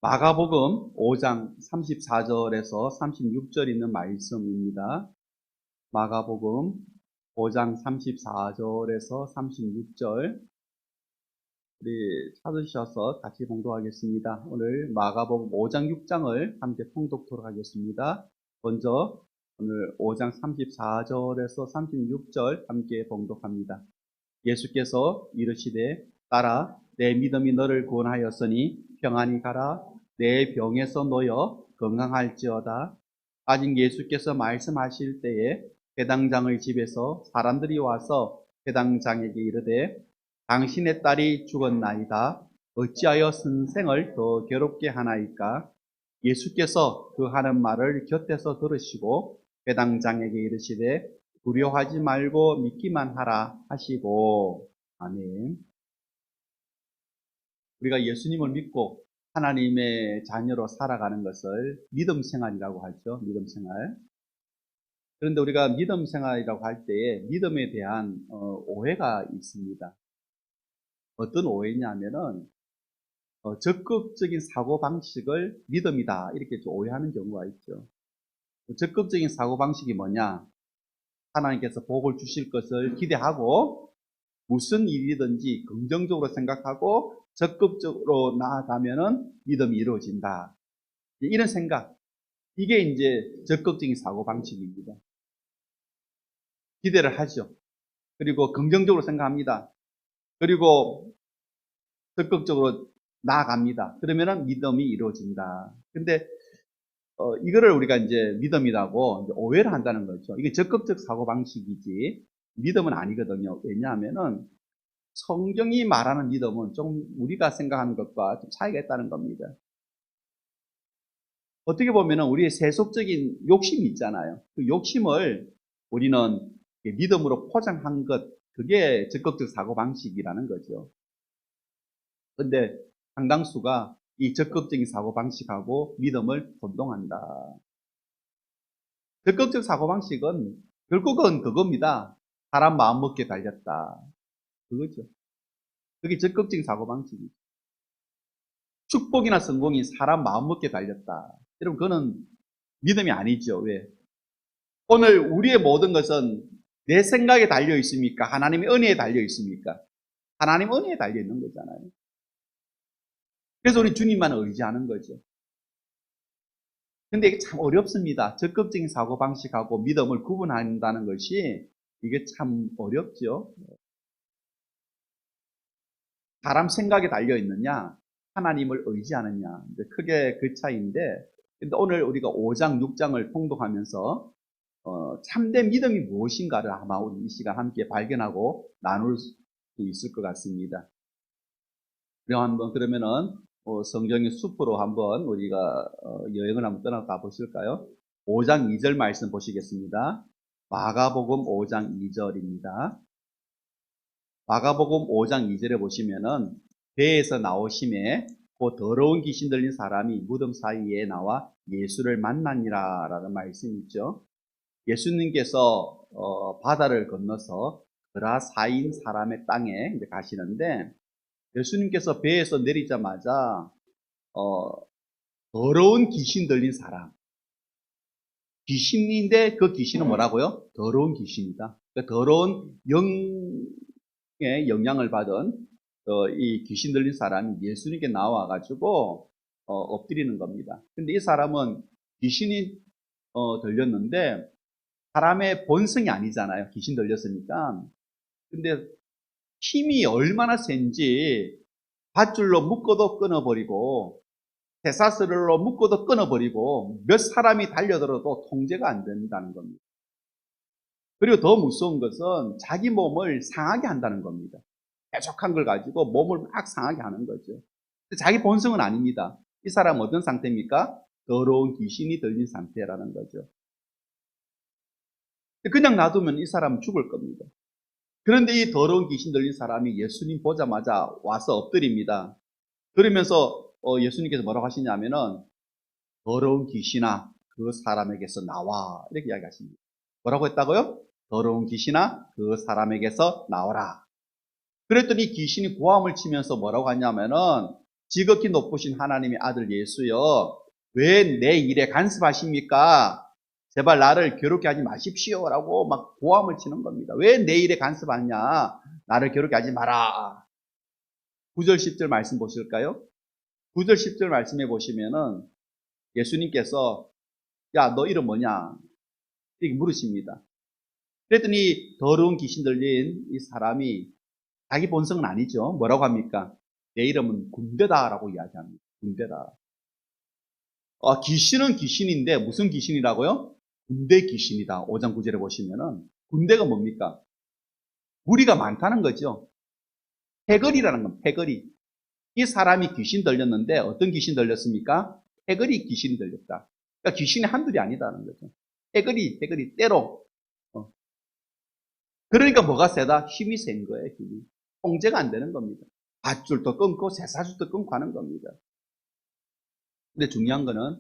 마가복음 5장 34절에서 36절 있는 말씀입니다. 마가복음 5장 34절에서 36절 우리 찾으셔서 같이 봉독하겠습니다. 오늘 마가복음 5장 6장을 함께 통독토록 하겠습니다. 먼저 오늘 5장 34절에서 36절 함께 봉독합니다. 예수께서 이르시되 따라 내 믿음이 너를 구원하였으니 평안히 가라. 내 병에서 놓여 건강할지어다. 아직 예수께서 말씀하실 때에 회당장의 집에서 사람들이 와서 회당장에게 이르되 당신의 딸이 죽었나이다. 어찌하여 선생을 더 괴롭게 하나이까? 예수께서 그 하는 말을 곁에서 들으시고 회당장에게 이르시되 두려워하지 말고 믿기만 하라 하시고. 아멘. 우리가 예수님을 믿고 하나님의 자녀로 살아가는 것을 믿음 생활이라고 하죠. 믿음 생활. 그런데 우리가 믿음 생활이라고 할 때에 믿음에 대한 오해가 있습니다. 어떤 오해냐면은 적극적인 사고방식을 믿음이다 이렇게 좀 오해하는 경우가 있죠. 적극적인 사고방식이 뭐냐? 하나님께서 복을 주실 것을 기대하고 무슨 일이든지 긍정적으로 생각하고 적극적으로 나아가면은 믿음이 이루어진다. 이런 생각. 이게 이제 적극적인 사고방식입니다. 기대를 하죠. 그리고 긍정적으로 생각합니다. 그리고 적극적으로 나아갑니다. 그러면은 믿음이 이루어진다. 근데 이거를 우리가 이제 믿음이라고 이제 오해를 한다는 거죠. 이게 적극적 사고방식이지 믿음은 아니거든요. 왜냐하면은 성경이 말하는 믿음은 좀 우리가 생각하는 것과 좀 차이가 있다는 겁니다. 어떻게 보면은 우리의 세속적인 욕심이 있잖아요. 그 욕심을 우리는 믿음으로 포장한 것, 그게 적극적 사고방식이라는 거죠. 근데 상당수가 이 적극적인 사고방식하고 믿음을 혼동한다. 적극적 사고방식은 결국은 그겁니다. 사람 마음먹기에 달렸다. 그거죠. 그게 적극적인 사고방식이죠. 축복이나 성공이 사람 마음먹기에 달렸다. 여러분, 그거는 믿음이 아니죠. 왜? 오늘 우리의 모든 것은 내 생각에 달려 있습니까? 하나님의 은혜에 달려 있습니까? 하나님 은혜에 달려 있는 거잖아요. 그래서 우리 주님만 의지하는 거죠. 근데 이게 참 어렵습니다. 적극적인 사고방식하고 믿음을 구분한다는 것이 이게 참 어렵죠. 사람 생각에 달려 있느냐, 하나님을 의지하느냐, 크게 그 차이인데, 근데 오늘 우리가 5장, 6장을 통독하면서 참된 믿음이 무엇인가를 아마 우리 이 시간 함께 발견하고 나눌 수 있을 것 같습니다. 그럼 한번 그러면은 성경의 숲으로 한번 우리가 여행을 한번 떠나가 보실까요? 5장 2절 말씀 보시겠습니다. 마가복음 5장 2절입니다. 마가복음 5장 2절에 보시면은 배에서 나오심에 그 더러운 귀신 들린 사람이 무덤 사이에 나와 예수를 만나니라 라는 말씀이 있죠. 예수님께서 바다를 건너서 그라사인 사람의 땅에 이제 가시는데 예수님께서 배에서 내리자마자 더러운 귀신 들린 사람, 귀신인데 그 귀신은 뭐라고요? 더러운 귀신이다. 그러니까 더러운 영의 영향을 받은 이 귀신 들린 사람이 예수님께 나와가지고 엎드리는 겁니다. 근데 이 사람은 귀신이 들렸는데 사람의 본성이 아니잖아요. 귀신 들렸으니까. 근데 힘이 얼마나 센지 밧줄로 묶어도 끊어버리고 쇠사슬로 묶어도 끊어버리고 몇 사람이 달려들어도 통제가 안 된다는 겁니다. 그리고 더 무서운 것은 자기 몸을 상하게 한다는 겁니다. 뾰족한 걸 가지고 몸을 막 상하게 하는 거죠. 자기 본성은 아닙니다. 이 사람은 어떤 상태입니까? 더러운 귀신이 들린 상태라는 거죠. 그냥 놔두면 이 사람은 죽을 겁니다. 그런데 이 더러운 귀신 들린 사람이 예수님 보자마자 와서 엎드립니다. 그러면서 예수님께서 뭐라고 하시냐면은 더러운 귀신아 그 사람에게서 나와 이렇게 이야기하십니다. 뭐라고 했다고요? 더러운 귀신아 그 사람에게서 나오라. 그랬더니 귀신이 고함을 치면서 뭐라고 하냐면은 지극히 높으신 하나님의 아들 예수여, 왜 내 일에 간섭하십니까? 제발 나를 괴롭게 하지 마십시오라고 막 고함을 치는 겁니다. 왜 내 일에 간섭하냐? 나를 괴롭게 하지 마라. 9절 10절 말씀 보실까요? 9절 10절 말씀해 보시면은 예수님께서 야, 너 이름 뭐냐? 이렇게 물으십니다. 그랬더니 더러운 귀신 들린 이 사람이 자기 본성은 아니죠. 뭐라고 합니까? 내 이름은 군대다라고 이야기합니다. 군대다. 귀신은 귀신인데 무슨 귀신이라고요? 군대 귀신이다. 5장 9절에 보시면은 군대가 뭡니까? 무리가 많다는 거죠. 패거리라는 건 패거리. 이 사람이 귀신 들렸는데 어떤 귀신 들렸습니까? 패거리 귀신이 들렸다. 그러니까 귀신이 한둘이 아니다는 거죠. 패거리 때로. 그러니까 뭐가 세다? 힘이 센 거예요. 힘이. 통제가 안 되는 겁니다. 밧줄도 끊고 쇠사줄도 끊고 하는 겁니다. 근데 중요한 거는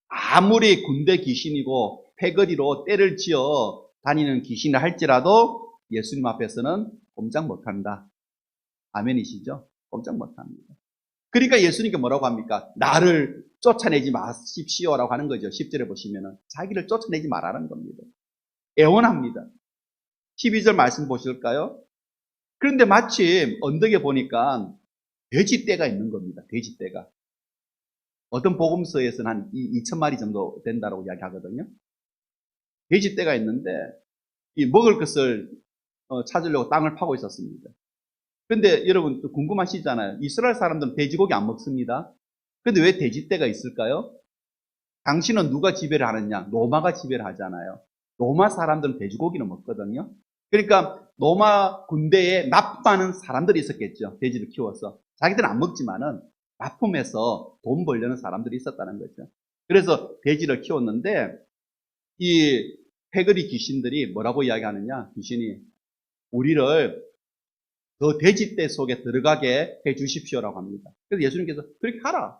아무리 군대 귀신이고 패거리로 때를 지어 다니는 귀신을 할지라도 예수님 앞에서는 꼼짝 못한다. 아멘이시죠? 꼼짝 못합니다. 그러니까 예수님께 뭐라고 합니까? 나를 쫓아내지 마십시오라고 하는 거죠. 10절에 보시면은 자기를 쫓아내지 말라는 겁니다. 애원합니다. 12절 말씀 보실까요? 그런데 마침 언덕에 보니까 돼지떼가 있는 겁니다. 돼지떼가. 어떤 복음서에서는 한 2,000마리 정도 된다고 이야기하거든요. 돼지떼가 있는데 이 먹을 것을 찾으려고 땅을 파고 있었습니다. 근데 여러분 또 궁금하시잖아요. 이스라엘 사람들은 돼지고기 안 먹습니다. 근데 왜 돼지떼가 있을까요? 당신은 누가 지배를 하느냐? 로마가 지배를 하잖아요. 로마 사람들은 돼지고기는 먹거든요. 그러니까 로마 군대에 납품하는 사람들이 있었겠죠. 돼지를 키워서. 자기들은 안 먹지만은 납품해서 돈 벌려는 사람들이 있었다는 거죠. 그래서 돼지를 키웠는데 이 패거리 귀신들이 뭐라고 이야기하느냐? 귀신이 우리를 그 돼지떼 속에 들어가게 해 주십시오라고 합니다. 그래서 예수님께서 그렇게 하라.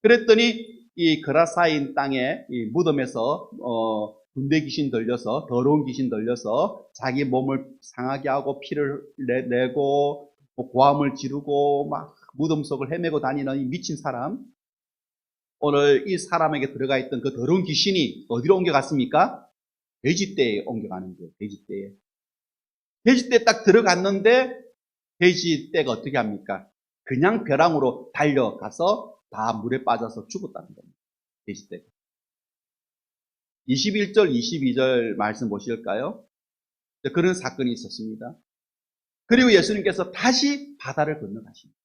그랬더니 이 그라사인 땅에 이 무덤에서 군대 귀신 들려서 더러운 귀신 들려서 자기 몸을 상하게 하고 피를 내고 고함을 지르고 막 무덤 속을 헤매고 다니는 이 미친 사람, 오늘 이 사람에게 들어가 있던 그 더러운 귀신이 어디로 옮겨갔습니까? 돼지떼에 옮겨가는 거예요. 돼지떼에. 돼지떼에 딱 들어갔는데 돼지떼가 어떻게 합니까? 그냥 벼랑으로 달려가서 다 물에 빠져서 죽었다는 겁니다. 돼지떼가. 21절, 22절 말씀 보실까요? 그런 사건이 있었습니다. 그리고 예수님께서 다시 바다를 건너가십니다.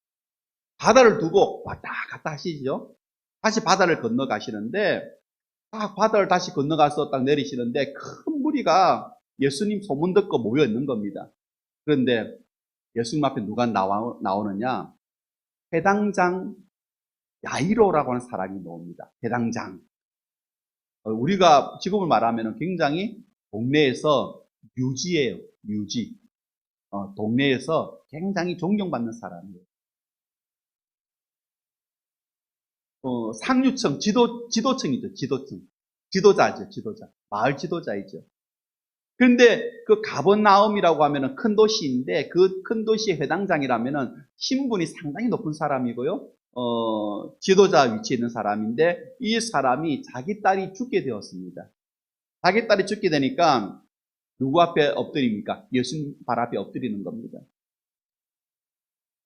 바다를 두고 왔다 갔다 하시죠. 다시 바다를 건너가시는데 딱 바다를 다시 건너가서 딱 내리시는데 큰 무리가 예수님 소문 듣고 모여 있는 겁니다. 그런데 예수님 앞에 누가 나오느냐? 회당장 야이로라고 하는 사람이 나옵니다. 회당장. 우리가 지금을 말하면 굉장히 동네에서 뮤지예요. 뮤지. 동네에서 굉장히 존경받는 사람이에요. 상류층, 지도층이죠. 지도층. 지도자죠. 지도자. 마을 지도자이죠. 그런데 그 가버나움이라고 하면은 큰 도시인데 그 큰 도시의 회당장이라면은 신분이 상당히 높은 사람이고요. 지도자 위치에 있는 사람인데 이 사람이 자기 딸이 죽게 되었습니다. 자기 딸이 죽게 되니까 누구 앞에 엎드립니까? 예수님 발 앞에 엎드리는 겁니다.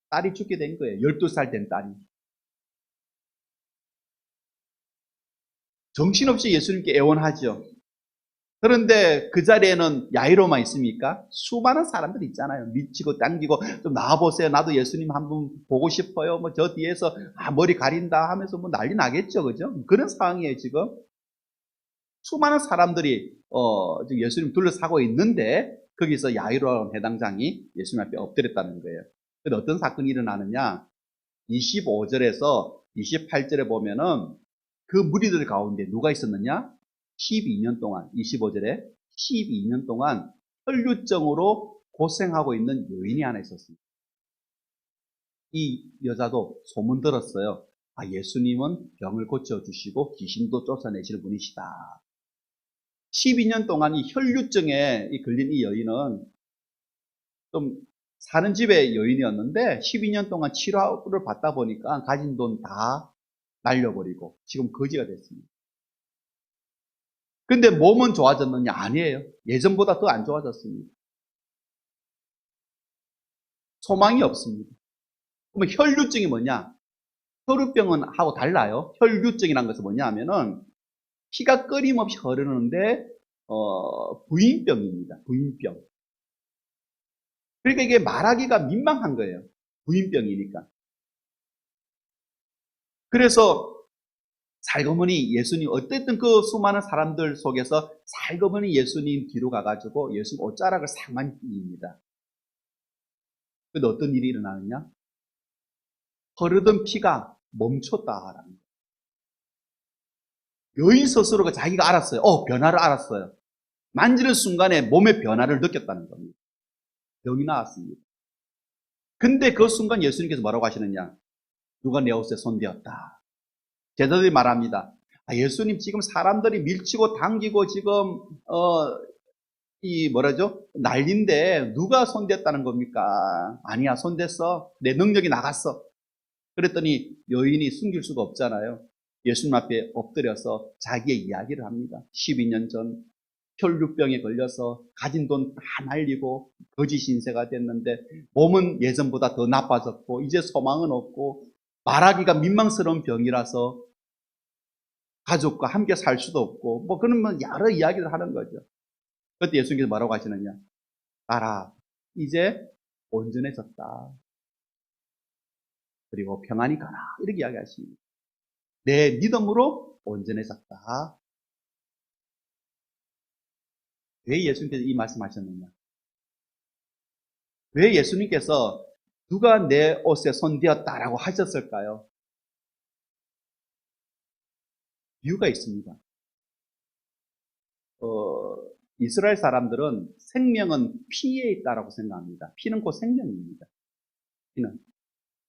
딸이 죽게 된 거예요. 12살 된 딸이. 정신없이 예수님께 애원하죠. 그런데 그 자리에는 야이로만 있습니까? 수많은 사람들이 있잖아요. 미치고 당기고 좀 나와보세요. 나도 예수님 한번 보고 싶어요. 뭐 저 뒤에서 머리 가린다 하면서 뭐 난리 나겠죠. 그죠? 그런 상황이에요, 지금. 수많은 사람들이 지금 예수님 둘러싸고 있는데 거기서 야이로라는 해당장이 예수님 앞에 엎드렸다는 거예요. 근데 어떤 사건이 일어나느냐? 25절에서 28절에 보면은 그 무리들 가운데 누가 있었느냐? 12년 동안, 25절에 12년 동안 혈류증으로 고생하고 있는 여인이 하나 있었습니다. 이 여자도 소문 들었어요. 예수님은 병을 고쳐주시고 귀신도 쫓아내시는 분이시다. 12년 동안 이 혈류증에 걸린 이 여인은 좀 사는 집의 여인이었는데 12년 동안 치료를 받다 보니까 가진 돈 다 날려버리고 지금 거지가 됐습니다. 근데 몸은 좋아졌느냐? 아니에요. 예전보다 더 안 좋아졌습니다. 소망이 없습니다. 그러면 혈류증이 뭐냐? 혈우병은 하고 달라요. 혈류증이라는 것은 뭐냐 하면은 피가 끊임없이 흐르는데 부인병입니다. 부인병. 그러니까 이게 말하기가 민망한 거예요. 부인병이니까. 그래서 살그머니 예수님, 어쨌든 그 수많은 사람들 속에서 살그머니 예수님 뒤로 가가지고 예수님 옷자락을 싹 만집니다. 근데 어떤 일이 일어나느냐? 흐르던 피가 멈췄다라는 거예요. 여인 스스로가 자기가 알았어요. 변화를 알았어요. 만지는 순간에 몸의 변화를 느꼈다는 겁니다. 병이 나았습니다. 근데 그 순간 예수님께서 뭐라고 하시느냐? 누가 내 옷에 손대었다. 제자들이 말합니다. 예수님 지금 사람들이 밀치고 당기고 지금 난리인데 누가 손댔다는 겁니까? 아니야, 손댔어. 내 능력이 나갔어. 그랬더니 여인이 숨길 수가 없잖아요. 예수님 앞에 엎드려서 자기의 이야기를 합니다. 12년 전 혈류병에 걸려서 가진 돈 다 날리고 거지 신세가 됐는데 몸은 예전보다 더 나빠졌고 이제 소망은 없고 말하기가 민망스러운 병이라서 가족과 함께 살 수도 없고 그러면 여러 이야기를 하는 거죠. 그때 예수님께서 뭐라고 하시느냐? 알아, 이제 온전해졌다. 그리고 평안히 가라. 이렇게 이야기하십니다. 내 믿음으로 온전해졌다. 왜 예수님께서 이 말씀하셨느냐? 왜 예수님께서 누가 내 옷에 손대었다라고 하셨을까요? 이유가 있습니다. 이스라엘 사람들은 생명은 피에 있다라고 생각합니다. 피는 곧 생명입니다. 피는.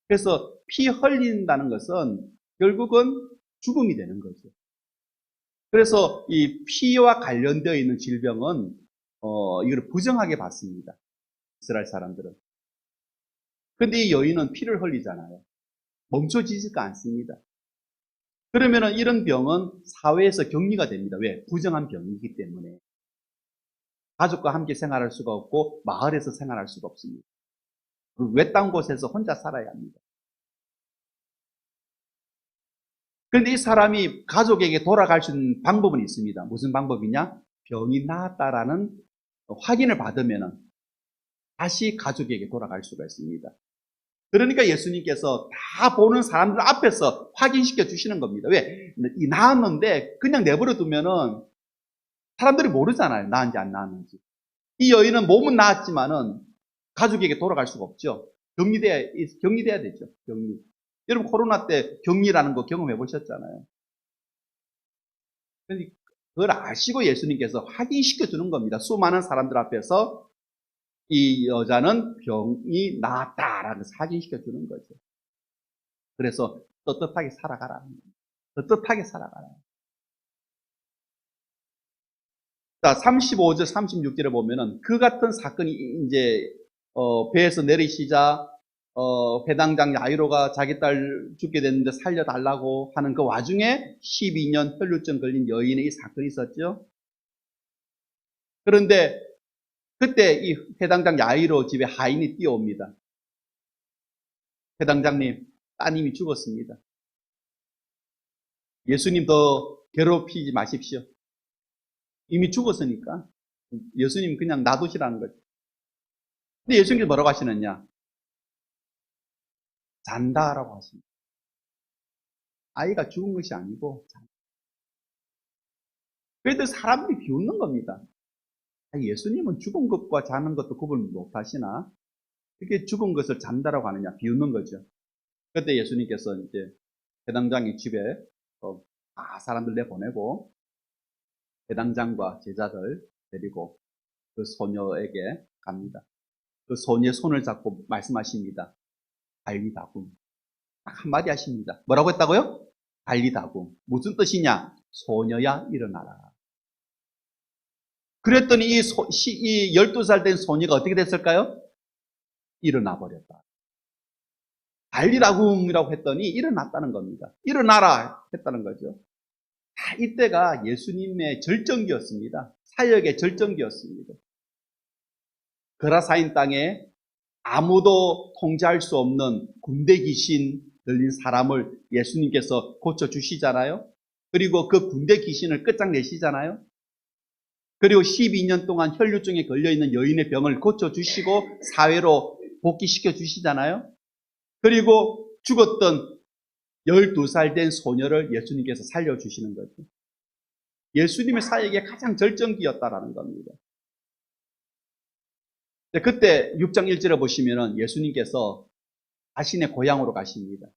그래서 피 흘린다는 것은 결국은 죽음이 되는 거죠. 그래서 이 피와 관련되어 있는 질병은 이걸 부정하게 봤습니다. 이스라엘 사람들은. 근데 이 여인은 피를 흘리잖아요. 멈춰지지가 않습니다. 그러면은 이런 병은 사회에서 격리가 됩니다. 왜? 부정한 병이기 때문에. 가족과 함께 생활할 수가 없고 마을에서 생활할 수가 없습니다. 외딴 곳에서 혼자 살아야 합니다. 그런데 이 사람이 가족에게 돌아갈 수 있는 방법은 있습니다. 무슨 방법이냐? 병이 나았다라는 확인을 받으면 다시 가족에게 돌아갈 수가 있습니다. 그러니까 예수님께서 다 보는 사람들 앞에서 확인시켜 주시는 겁니다. 왜? 이 나았는데 그냥 내버려 두면은 사람들이 모르잖아요. 나은지 안 나았는지. 이 여인은 몸은 나았지만은 가족에게 돌아갈 수가 없죠. 격리돼야 되죠. 격리. 여러분 코로나 때 격리라는 거 경험해 보셨잖아요. 그걸 아시고 예수님께서 확인시켜 주는 겁니다. 수많은 사람들 앞에서 이 여자는 병이 나았다라는 것을 확인시켜 주는 거죠. 그래서 떳떳하게 살아가라는 겁니다. 떳떳하게 살아가라. 자, 35절, 36절에 보면은 그 같은 사건이 이제 배에서 내리시자 회당장 야이로가 자기 딸 죽게 됐는데 살려달라고 하는 그 와중에 12년 혈류증 걸린 여인의 이 사건이 있었죠. 그런데 그때 이 회당장 야이로 집에 하인이 뛰어옵니다. 회당장님, 따님이 죽었습니다. 예수님 더 괴롭히지 마십시오. 이미 죽었으니까 예수님 그냥 놔두시라는 거죠. 근데 예수님께서 뭐라고 하시느냐? 잔다라고 하십니다. 아이가 죽은 것이 아니고 잔다. 그래도 사람들이 비웃는 겁니다. 예수님은 죽은 것과 자는 것도 구분 못하시나? 그게 죽은 것을 잔다라고 하느냐? 비웃는 거죠. 그때 예수님께서 이제 회당장의 집에 다 사람들 내보내고 회당장과 제자들 데리고 그 소녀에게 갑니다. 그 소녀의 손을 잡고 말씀하십니다. 달리다굼. 딱 한마디 하십니다. 뭐라고 했다고요? 달리다굼. 무슨 뜻이냐? 소녀야 일어나라. 그랬더니 이 12살 된 소녀가 어떻게 됐을까요? 일어나 버렸다. 달리라kum이라고 했더니 일어났다는 겁니다. 일어나라 했다는 거죠. 이때가 예수님의 절정기였습니다. 사역의 절정기였습니다. 거라사인 땅에 아무도 통제할 수 없는 군대 귀신 들린 사람을 예수님께서 고쳐주시잖아요. 그리고 그 군대 귀신을 끝장내시잖아요. 그리고 12년 동안 혈류증에 걸려있는 여인의 병을 고쳐주시고 사회로 복귀시켜 주시잖아요. 그리고 죽었던 12살 된 소녀를 예수님께서 살려주시는 거죠. 예수님의 사역의 가장 절정기였다라는 겁니다. 그때 6장 1절에 보시면은 예수님께서 자신의 고향으로 가십니다.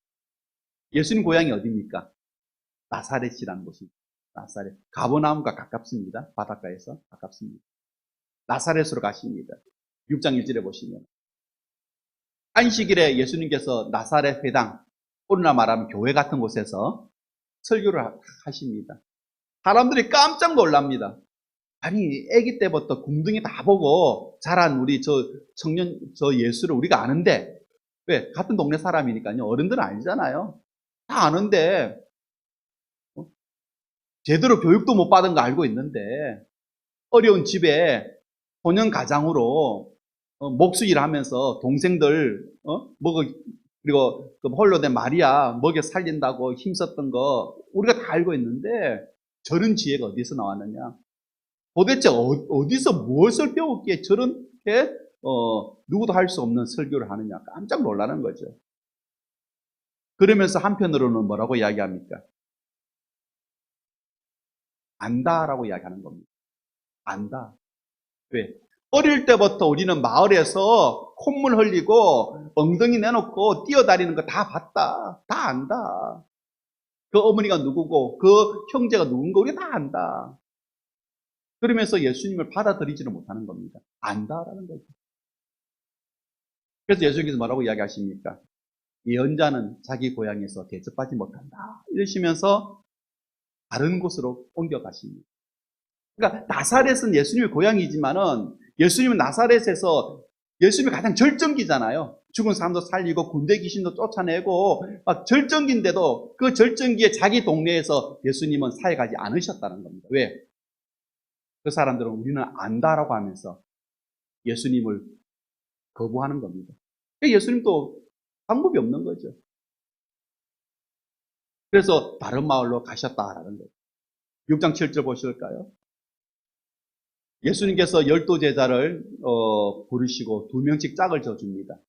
예수님 고향이 어디입니까? 나사렛이라는 곳입니다. 나사렛. 가버나움과 가깝습니다. 바닷가에서 가깝습니다. 나사렛으로 가십니다. 6장 1절에 보시면 안식일에 예수님께서 나사렛 회당, 오늘날 말하면 교회 같은 곳에서 설교를 하십니다. 사람들이 깜짝 놀랍니다. 아니, 아기 때부터 궁둥이 다 보고 자란 우리 청년 예수를 우리가 아는데, 왜? 같은 동네 사람이니까요. 어른들은 알잖아요. 다 아는데, 제대로 교육도 못 받은 거 알고 있는데, 어려운 집에 소년 가장으로 목수일 하면서 동생들, 그리고 그 홀로 된 마리아 먹여 살린다고 힘썼던 거 우리가 다 알고 있는데, 저런 지혜가 어디서 나왔느냐? 도대체 어디서 무엇을 배웠기에 저렇게 누구도 할 수 없는 설교를 하느냐? 깜짝 놀라는 거죠. 그러면서 한편으로는 뭐라고 이야기합니까? 안다라고 이야기하는 겁니다. 안다. 왜? 어릴 때부터 우리는 마을에서 콧물 흘리고 엉덩이 내놓고 뛰어다니는 거 다 봤다. 다 안다. 그 어머니가 누구고 그 형제가 누군가 우리가 다 안다. 그러면서 예수님을 받아들이지는 못하는 겁니다. 안다라는 거죠. 그래서 예수님께서 뭐라고 이야기하십니까? 예언자는 자기 고향에서 대접받지 못한다. 이러시면서 다른 곳으로 옮겨가십니다. 그러니까 나사렛은 예수님의 고향이지만은 예수님은 나사렛에서 예수님이 가장 절정기잖아요. 죽은 사람도 살리고 군대 귀신도 쫓아내고 막 절정기인데도 그 절정기에 자기 동네에서 예수님은 사역하지 않으셨다는 겁니다. 왜? 그 사람들은 우리는 안다라고 하면서 예수님을 거부하는 겁니다. 예수님도 방법이 없는 거죠. 그래서 다른 마을로 가셨다라는 거예요. 6장 7절 보실까요? 예수님께서 12제자를 부르시고 2명씩 짝을 져줍니다.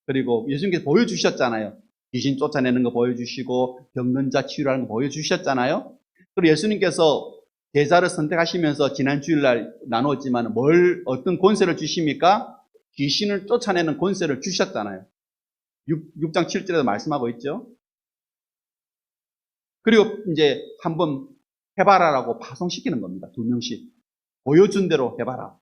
그리고 예수님께서 보여주셨잖아요. 귀신 쫓아내는 거 보여주시고 병든 자 치유하는 거 보여주셨잖아요. 그리고 예수님께서 제자를 선택하시면서 지난 주일날 나눴지만 어떤 권세를 주십니까? 귀신을 쫓아내는 권세를 주셨잖아요. 6장 7절에도 말씀하고 있죠. 그리고 이제 한번 해봐라라고 파송시키는 겁니다. 2명씩. 보여준 대로 해봐라.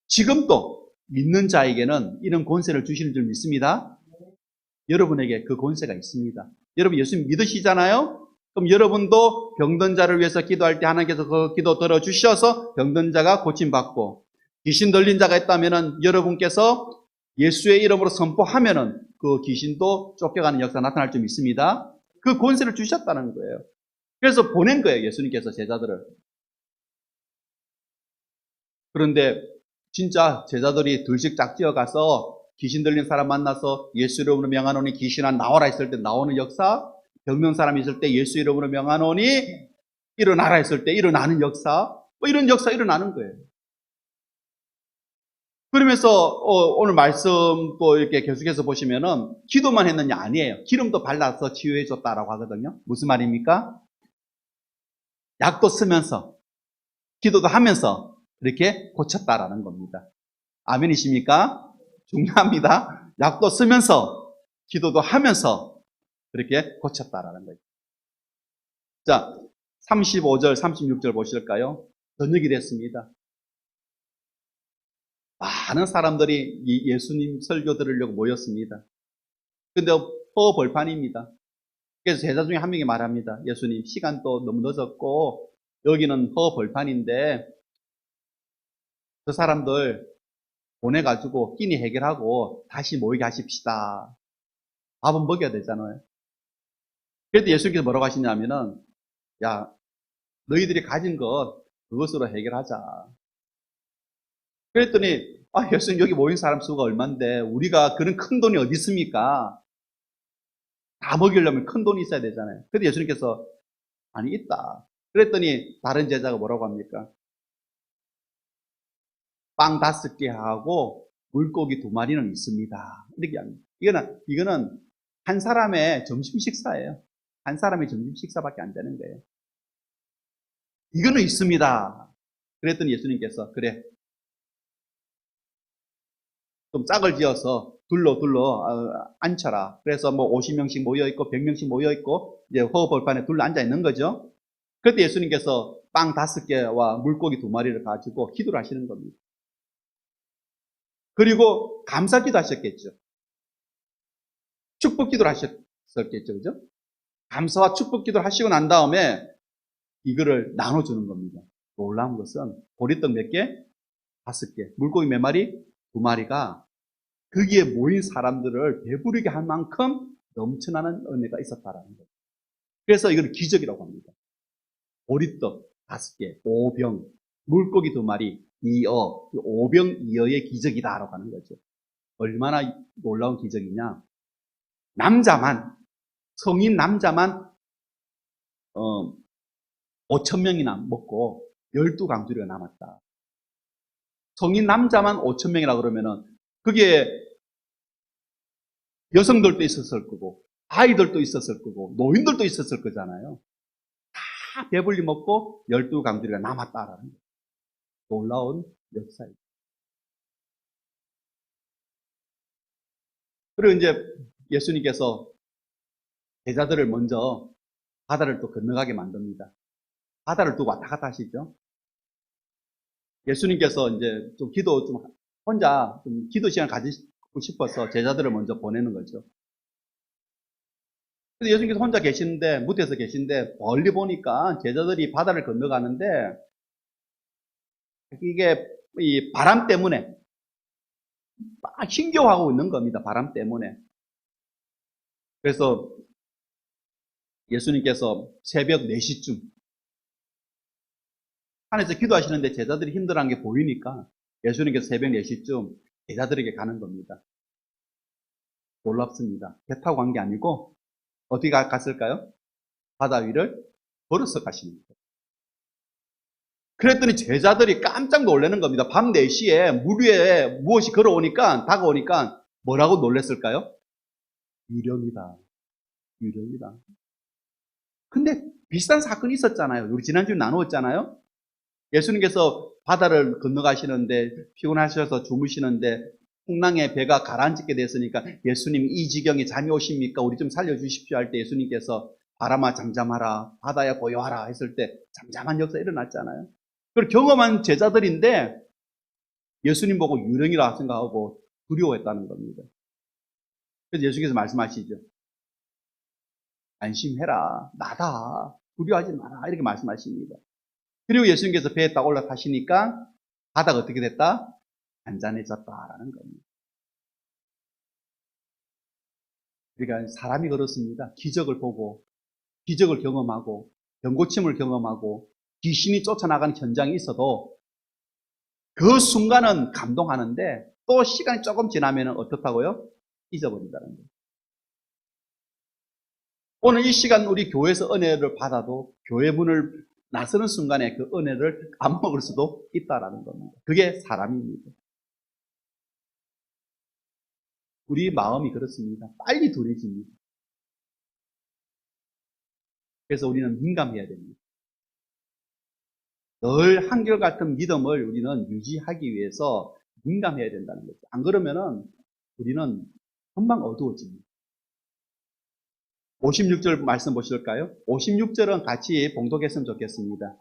지금도 믿는 자에게는 이런 권세를 주시는 줄 믿습니다. 여러분에게 그 권세가 있습니다. 여러분 예수님 믿으시잖아요? 그럼 여러분도 병든 자를 위해서 기도할 때 하나님께서 그 기도 들어주셔서 병든 자가 고침받고 귀신 들린 자가 있다면 여러분께서 예수의 이름으로 선포하면은 그 귀신도 쫓겨가는 역사 나타날 줄 믿습니다. 그 권세를 주셨다는 거예요. 그래서 보낸 거예요, 예수님께서 제자들을. 그런데 진짜 제자들이 둘씩 짝지어 가서 귀신 들린 사람 만나서 예수 이름으로 명하노니 귀신아 나오라 했을 때 나오는 역사, 병든 사람이 있을 때 예수 이름으로 명하노니 일어나라 했을 때 일어나는 역사, 이런 역사 일어나는 거예요. 그러면서 오늘 말씀 또 이렇게 계속해서 보시면은 기도만 했느냐? 아니에요. 기름도 발라서 치유해 줬다라고 하거든요. 무슨 말입니까? 약도 쓰면서 기도도 하면서 이렇게 고쳤다라는 겁니다. 아멘이십니까? 중요합니다. 약도 쓰면서 기도도 하면서 그렇게 고쳤다라는 거죠. 자, 35절, 36절 보실까요? 저녁이 됐습니다. 많은 사람들이 예수님 설교 들으려고 모였습니다. 근데 허벌판입니다. 그래서 제자 중에 한 명이 말합니다. 예수님, 시간도 너무 늦었고 여기는 허벌판인데 그 사람들 보내가지고 끼니 해결하고 다시 모이게 하십시다. 밥은 먹여야 되잖아요. 그래도 예수님께서 뭐라고 하시냐면은, 야, 너희들이 가진 것, 그것으로 해결하자. 그랬더니, 예수님 여기 모인 사람 수가 얼만데, 우리가 그런 큰 돈이 어디 있습니까? 다 먹이려면 큰 돈이 있어야 되잖아요. 그런데 예수님께서, 아니, 있다. 그랬더니, 다른 제자가 뭐라고 합니까? 빵 5개 하고, 물고기 2마리는 있습니다. 이렇게 합니다. 이거는 한 사람의 점심 식사예요. 한 사람의 점심 식사밖에 안 되는 거예요. 이거는 있습니다. 그랬더니 예수님께서, 그래, 좀 짝을 지어서 둘러 앉혀라. 그래서 뭐 50명씩 모여있고 100명씩 모여있고 이제 허허벌판에 둘러 앉아있는 거죠. 그때 예수님께서 빵 5개와 물고기 2마리를 가지고 기도를 하시는 겁니다. 그리고 감사기도 하셨겠죠. 축복기도를 하셨겠죠. 그죠? 감사와 축복기도를 하시고 난 다음에 이거를 나눠주는 겁니다. 놀라운 것은 보리떡 몇 개? 5개. 물고기 몇 마리? 2마리가 거기에 모인 사람들을 배부르게 할 만큼 넘쳐나는 은혜가 있었다라는 거예요. 그래서 이걸 기적이라고 합니다. 보리떡 5개, 5병, 물고기 2마리, 2어, 5병 2어의 기적이다라고 하는 거죠. 얼마나 놀라운 기적이냐. 성인 남자만 5,000명이나 먹고 12강주리가 남았다. 성인 남자만 5,000명이라 그러면은 그게 여성들도 있었을 거고 아이들도 있었을 거고 노인들도 있었을 거잖아요. 다 배불리 먹고 12강주리가 남았다라는 거예요. 놀라운 역사입니다. 그리고 이제 예수님께서 제자들을 먼저 바다를 또 건너가게 만듭니다. 바다를 두고 왔다 갔다 하시죠. 예수님께서 이제 혼자 좀 기도 시간 가지고 싶어서 제자들을 먼저 보내는 거죠. 그래서 예수님께서 혼자 계시는데, 무대에서 계신데, 멀리 보니까 제자들이 바다를 건너가는데, 이게 이 바람 때문에 막 힘겨워하고 있는 겁니다. 바람 때문에. 그래서 예수님께서 새벽 4시쯤 산에서 기도하시는데 제자들이 힘들어하는 게 보이니까 예수님께서 새벽 4시쯤 제자들에게 가는 겁니다. 놀랍습니다. 배 타고 간 게 아니고 어디 갔을까요? 바다 위를 걸어서 가시는 거예요. 그랬더니 제자들이 깜짝 놀라는 겁니다. 밤 4시에 물 위에 무엇이 다가오니까 뭐라고 놀랐을까요? 유령이다. 유령이다. 근데 비슷한 사건이 있었잖아요. 우리 지난주에 나누었잖아요. 예수님께서 바다를 건너가시는데 피곤하셔서 주무시는데 풍랑에 배가 가라앉게 됐으니까 예수님 이 지경에 잠이 오십니까? 우리 좀 살려주십시오 할 때 예수님께서 바람아 잠잠하라 바다야 고요하라 했을 때 잠잠한 역사 일어났잖아요. 그걸 경험한 제자들인데 예수님 보고 유령이라 생각하고 두려워했다는 겁니다. 그래서 예수님께서 말씀하시죠. 안심해라 나다 두려워하지 마라 이렇게 말씀하십니다. 그리고 예수님께서 배에 딱 올라타시니까 바다가 어떻게 됐다? 잔잔해졌다라는 겁니다. 그러니까 사람이 그렇습니다. 기적을 보고 기적을 경험하고 병고침을 경험하고 귀신이 쫓아나가는 현장이 있어도 그 순간은 감동하는데 또 시간이 조금 지나면 어떻다고요? 잊어버린다는 거예요. 오늘 이 시간 우리 교회에서 은혜를 받아도 교회 문을 나서는 순간에 그 은혜를 안 먹을 수도 있다라는 겁니다. 그게 사람입니다. 우리 마음이 그렇습니다. 빨리 둔해집니다. 그래서 우리는 민감해야 됩니다. 늘 한결같은 믿음을 우리는 유지하기 위해서 민감해야 된다는 거죠. 안 그러면은 우리는 금방 어두워집니다. 56절 말씀 보실까요? 56절은 같이 봉독했으면 좋겠습니다.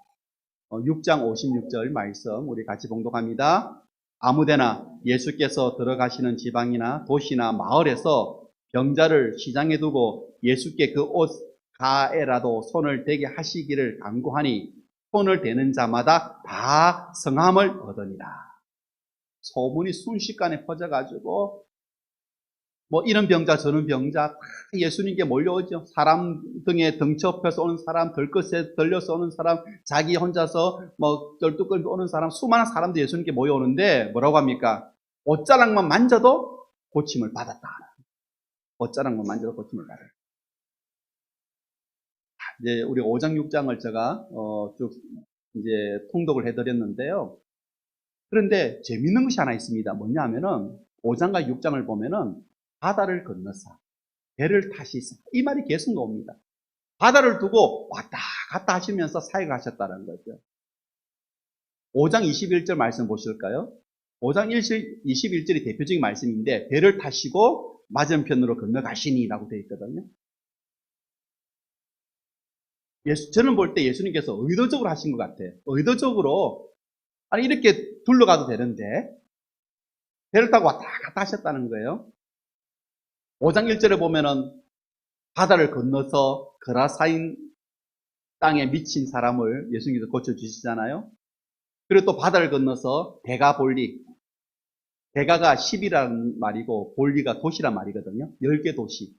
6장 56절 말씀 우리 같이 봉독합니다. 아무데나 예수께서 들어가시는 지방이나 도시나 마을에서 병자를 시장에 두고 예수께 그 옷 가에라도 손을 대게 하시기를 간구하니 손을 대는 자마다 다 성함을 얻으니라. 소문이 순식간에 퍼져가지고 뭐 이런 병자 저런 병자 다 예수님께 몰려오죠. 사람 등에 덩쳐펴서 오는 사람, 들것에 들려서 오는 사람, 자기 혼자서 뭐 쩔뚝거리면서 오는 사람, 수많은 사람들이 예수님께 모여오는데 뭐라고 합니까? 옷자락만 만져도 고침을 받았다. 옷자락만 만져도 고침을 받았다. 이제 우리 5장 6장을 제가 쭉 이제 통독을 해드렸는데요. 그런데 재밌는 것이 하나 있습니다. 뭐냐면은 5장과 6장을 보면은 바다를 건너사 배를 타시사 이 말이 계속 나옵니다. 바다를 두고 왔다 갔다 하시면서 사역을 하셨다는 거죠. 5장 21절 말씀 보실까요? 5장 21절이 대표적인 말씀인데 배를 타시고 맞은편으로 건너가시니라고 되어 있거든요. 저는 볼 때 예수님께서 의도적으로 하신 것 같아요. 의도적으로 아니 이렇게 둘러가도 되는데 배를 타고 왔다 갔다 하셨다는 거예요. 5장 1절에 보면은 바다를 건너서 그라사인 땅에 미친 사람을 예수님께서 고쳐주시잖아요. 그리고 또 바다를 건너서 데가볼리, 데가가 10이라는 말이고 볼리가 도시란 말이거든요. 10개 도시.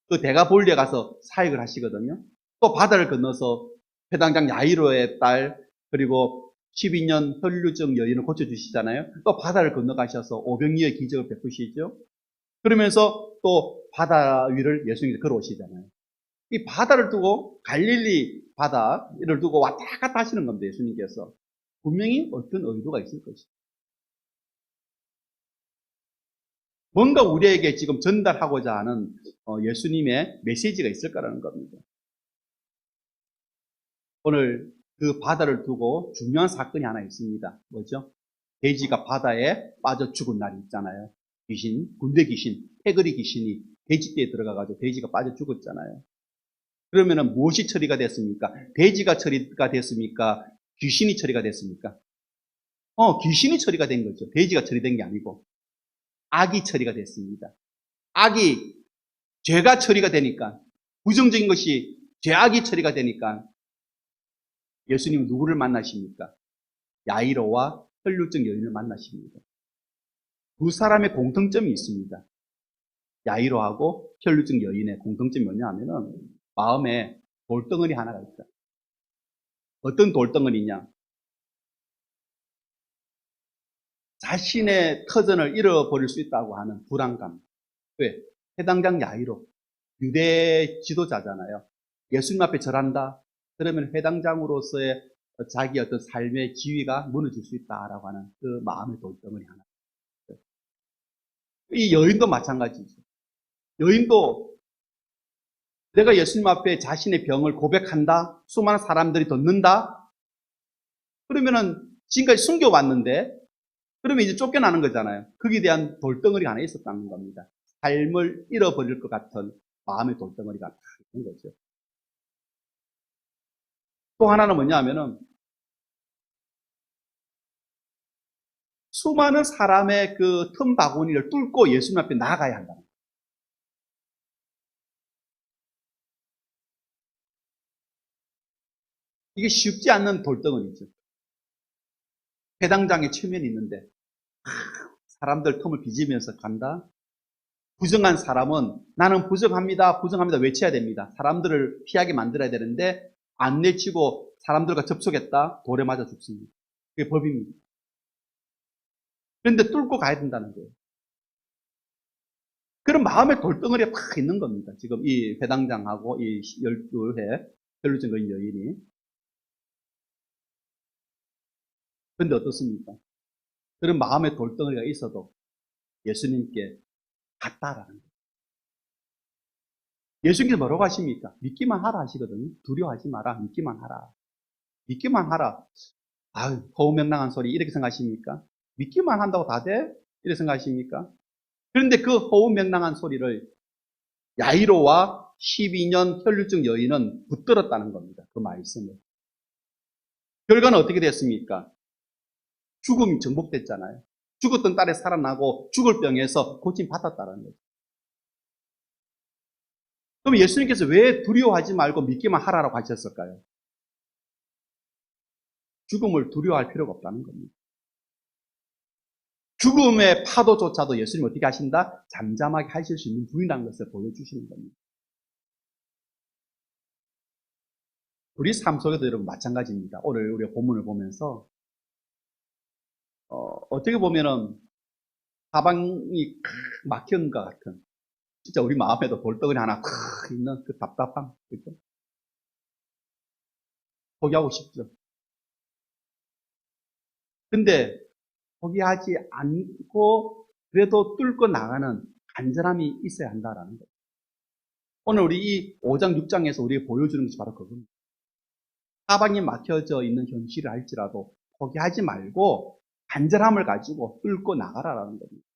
그 데가볼리에 가서 사역을 하시거든요. 또 바다를 건너서 회당장 야이로의 딸 그리고 12년 혈류증 여인을 고쳐주시잖아요. 또 바다를 건너가셔서 오병이의 기적을 베푸시죠. 그러면서 또 바다 위를 예수님이 걸어오시잖아요. 이 바다를 두고 갈릴리 바다를 두고 왔다 갔다 하시는 겁니다. 예수님께서. 분명히 어떤 의도가 있을 것이다. 뭔가 우리에게 지금 전달하고자 하는 예수님의 메시지가 있을 거라는 겁니다. 오늘 그 바다를 두고 중요한 사건이 하나 있습니다. 뭐죠? 돼지가 바다에 빠져 죽은 날이 있잖아요. 귀신, 군대 귀신, 패거리 귀신이 돼지떼에 들어가가지고 돼지가 빠져 죽었잖아요. 그러면은 무엇이 처리가 됐습니까? 돼지가 처리가 됐습니까? 귀신이 처리가 됐습니까? 귀신이 처리가 된 거죠. 돼지가 처리된 게 아니고 악이 처리가 됐습니다. 악이 죄가 처리가 되니까 부정적인 것이 죄악이 처리가 되니까 예수님은 누구를 만나십니까? 야이로와 혈류증 여인을 만나십니다. 두 사람의 공통점이 있습니다. 야이로하고 혈류증 여인의 공통점이 뭐냐 하면은 마음에 돌덩어리 하나가 있다. 어떤 돌덩어리냐? 자신의 터전을 잃어버릴 수 있다고 하는 불안감. 왜? 해당장 야이로. 유대 지도자잖아요. 예수님 앞에 절한다. 그러면 회당장으로서의 자기 어떤 삶의 지위가 무너질 수 있다라고 하는 그 마음의 돌덩어리 하나. 이 여인도 마찬가지죠. 여인도 내가 예수님 앞에 자신의 병을 고백한다. 수많은 사람들이 듣는다. 그러면은 지금까지 숨겨왔는데 그러면 이제 쫓겨나는 거잖아요. 거기에 대한 돌덩어리가 하나 있었다는 겁니다. 삶을 잃어버릴 것 같은 마음의 돌덩어리가 있는 거죠. 또 하나는 뭐냐 하면은 수많은 사람의 그 틈바구니를 뚫고 예수님 앞에 나아가야 한다. 이게 쉽지 않는 돌덩어리죠. 회당장에 체면이 있는데 사람들 틈을 빚으면서 간다. 부정한 사람은 나는 부정합니다. 부정합니다. 외쳐야 됩니다. 사람들을 피하게 만들어야 되는데 안 내치고 사람들과 접촉했다. 돌에 맞아 죽습니다. 그게 법입니다. 그런데 뚫고 가야 된다는 거예요. 그런 마음의 돌덩어리가 팍 있는 겁니다. 지금 이 회당장하고 이 12회 혈류증 걸린 여인이. 그런데 어떻습니까? 그런 마음의 돌덩어리가 있어도 예수님께 갔다라는 거예요. 예수님께서 뭐라고 하십니까? 믿기만 하라 하시거든요. 두려워하지 마라. 믿기만 하라. 믿기만 하라. 아유, 허우명랑한 소리 이렇게 생각하십니까? 믿기만 한다고 다 돼? 이렇게 생각하십니까? 그런데 그 허우명랑한 소리를 야이로와 12년 혈류증 여인은 붙들었다는 겁니다. 그 말씀을. 결과는 어떻게 됐습니까? 죽음이 정복됐잖아요. 죽었던 딸이 살아나고 죽을 병에서 고침 받았다는 거죠. 그럼 예수님께서 왜 두려워하지 말고 믿기만 하라고 하셨을까요? 죽음을 두려워할 필요가 없다는 겁니다. 죽음의 파도조차도 예수님 어떻게 하신다? 잠잠하게 하실 수 있는 분이라는 것을 보여주시는 겁니다. 우리 삶 속에도 여러분 마찬가지입니다. 오늘 우리가 본문을 보면서 어떻게 보면은 사방이 막힌 것 같은, 진짜 우리 마음에도 돌덩어리 하나 있는 그 답답함, 그렇죠? 포기하고 싶죠. 근데 포기하지 않고 그래도 뚫고 나가는 간절함이 있어야 한다라는 거예요. 오늘 우리 이 5장, 6장에서 우리가 보여주는 것이 바로 그겁니다. 사방이 막혀져 있는 현실을 알지라도 포기하지 말고 간절함을 가지고 뚫고 나가라라는 겁니다.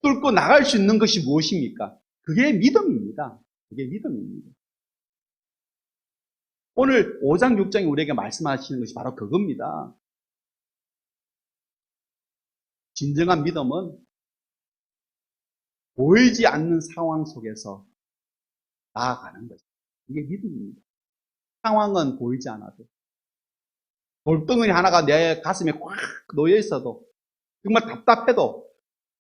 뚫고 나갈 수 있는 것이 무엇입니까? 그게 믿음입니다. 그게 믿음입니다. 오늘 5장, 6장이 우리에게 말씀하시는 것이 바로 그겁니다. 진정한 믿음은 보이지 않는 상황 속에서 나아가는 것입니다. 이게 믿음입니다. 상황은 보이지 않아도, 돌덩어리 하나가 내 가슴에 꽉 놓여 있어도, 정말 답답해도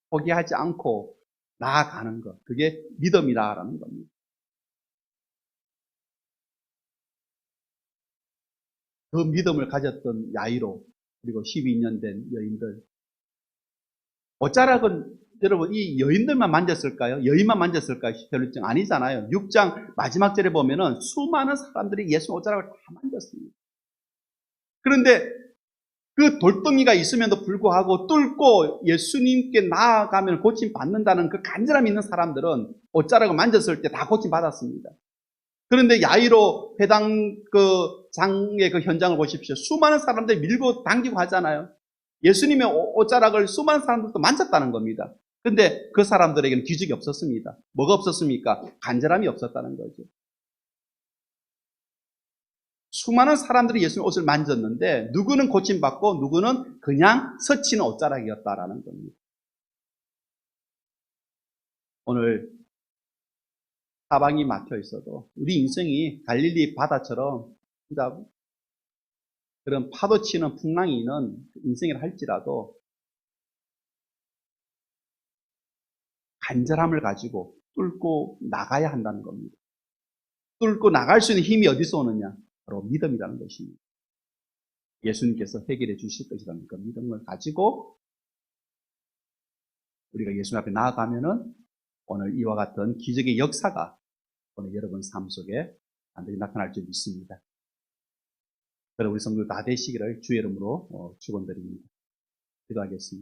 포기하지 않고 나아가는 것, 그게 믿음이라는 겁니다. 그 믿음을 가졌던 야이로, 그리고 12년 된 여인들, 어쩌라건 여러분 이 여인들만 만졌을까요? 여인만 만졌을까요? 별로증 아니잖아요. 6장 마지막 절에 보면은 수많은 사람들이 예수 옷자락을 다 만졌습니다. 그런데 그 돌덩이가 있음에도 불구하고 뚫고 예수님께 나아가면 고침 받는다는 그 간절함이 있는 사람들은 옷자락을 만졌을 때 다 고침 받았습니다. 그런데 야이로 회당 그 장의 그 현장을 보십시오. 수많은 사람들이 밀고 당기고 하잖아요. 예수님의 옷자락을 수많은 사람들도 만졌다는 겁니다. 근데 그 사람들에게는 기적이 없었습니다. 뭐가 없었습니까? 간절함이 없었다는 거죠. 수많은 사람들이 예수님 옷을 만졌는데 누구는 고침받고 누구는 그냥 스치는 옷자락이었다라는 겁니다. 오늘 사방이 막혀 있어도 우리 인생이 갈릴리 바다처럼 그런 파도 치는 풍랑이 있는 인생이라 할지라도 간절함을 가지고 뚫고 나가야 한다는 겁니다. 뚫고 나갈 수 있는 힘이 어디서 오느냐? 바로 믿음이라는 것입니다. 예수님께서 해결해 주실 것이라는 그 믿음을 가지고 우리가 예수님 앞에 나아가면은 오늘 이와 같은 기적의 역사가 오늘 여러분 삶 속에 반드시 나타날 줄 믿습니다. 그럼 우리 성도 다 되시기를 주의 이름으로 축원드립니다. 기도하겠습니다.